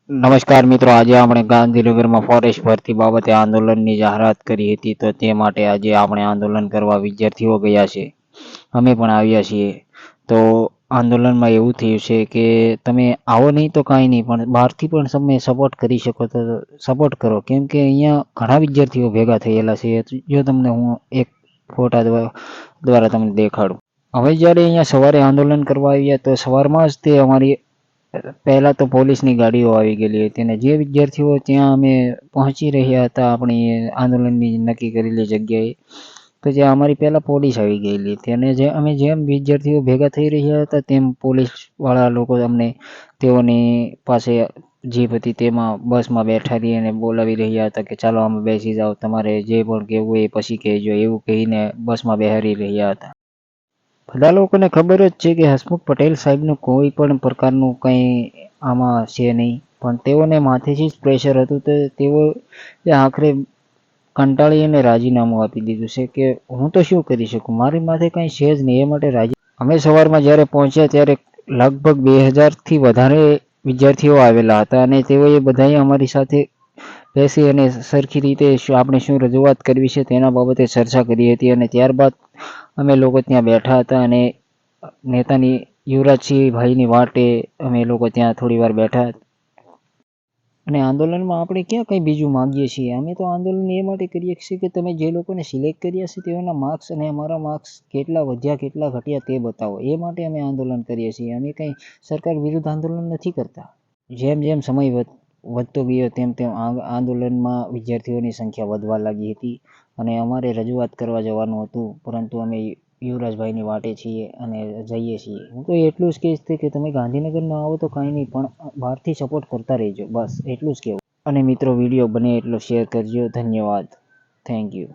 નમસ્કાર મિત્રો, આજે આપણે ગાંધીનગરમાં ફોરેસ્ટ ભરતી બાબતે આંદોલનની જાહેરાત કરી હતી, તો તે માટે આજે આપણે આંદોલન કરવા વિદ્યાર્થીઓ ગયા છે. અમે પણ આવ્યા છીએ. તો આંદોલનમાં એવું થયું છે કે તમે આવો નહીં તો કાંઈ નહીં, પણ બહારથી પણ તમે સપોર્ટ કરી શકો તો સપોર્ટ કરો, કેમ કે અહીંયા ઘણા વિદ્યાર્થીઓ ભેગા થયેલા છે. જો તમને હું એક ફોટા દ્વારા તમને દેખાડું. હવે જ્યારે અહીંયા સવારે આંદોલન કરવા આવ્યા તો સવારમાં જ તે અમારી પહેલા તો પોલીસની ગાડીઓ આવી ગયેલી હતી અને જે વિદ્યાર્થીઓ ત્યાં અમે પહોંચી રહ્યા હતા આપણી આંદોલનની નક્કી કરેલી જગ્યાએ, તો જ્યાં અમારી પહેલાં પોલીસ આવી ગયેલી હતી અને અમે જેમ વિદ્યાર્થીઓ ભેગા થઈ રહ્યા હતા તેમ પોલીસવાળા લોકો અમને તેઓની પાસે જીપ હતી તેમાં બસમાં બેઠાડી અને બોલાવી રહ્યા હતા કે ચાલો આમાં બેસી જાઓ, તમારે જે પણ કહેવું એ પછી કહેજો, એવું કહીને બસમાં બેહારી રહ્યા હતા. બધા લોકોને ખબર જ છે કે હસમુખ પટેલ સાહેબનું કોઈ પણ પ્રકારનું કંઈ આમાં છે નહીં, પણ તેઓને માથેથી જ પ્રેશર હતું તો તેઓ આખરે કંટાળી અને રાજીનામું આપી દીધું છે કે હું તો શું કરી શકું, મારી માથે કંઈ છે જ નહીં, એ માટે અમે સવારમાં જ્યારે પહોંચ્યા ત્યારે લગભગ 2000થી વધારે વિદ્યાર્થીઓ આવેલા હતા અને તેઓએ બધાએ અમારી સાથે બેસી અને સરખી રીતે આપણે શું રજૂઆત કરવી છે તેના બાબતે ચર્ચા કરી હતી અને ત્યારબાદ અમે લોકો ત્યાં બેઠા હતા અને નેતાની યુવરાજસિંહ ભાઈની વાટે અમે લોકો ત્યાં થોડી વાર બેઠા. અને આંદોલનમાં આપણે ક્યાં કંઈ બીજું માગીએ છીએ, અમે તો આંદોલન એ માટે કરીએ છીએ કે તમે જે લોકોને સિલેક્ટ કર્યા છે તેઓના માર્ક્સ અને અમારા માર્ક્સ કેટલા વધ્યા કેટલા ઘટ્યા તે બતાવો, એ માટે અમે આંદોલન કરીએ છીએ. અમે કંઈ સરકાર વિરુદ્ધ આંદોલન નથી કરતા. જેમ જેમ સમય વધતો ગયો તેમ તેમ આંદોલનમાં વિદ્યાર્થીઓની સંખ્યા વધવા લાગી હતી અને અમારે રજૂઆત કરવા જવાનું હતું, પરંતુ અમે યુવરાજભાઈની વાટે છીએ અને જઈએ છીએ. હું તો એટલું જ કહીશ કે તમે ગાંધીનગર ન આવો તો કાંઈ નહીં, પણ બહારથી સપોર્ટ કરતા રહેજો, બસ એટલું જ કહેવું. અને મિત્રો, વિડીયો બને એટલો શેર કરજો. ધન્યવાદ. Thank you.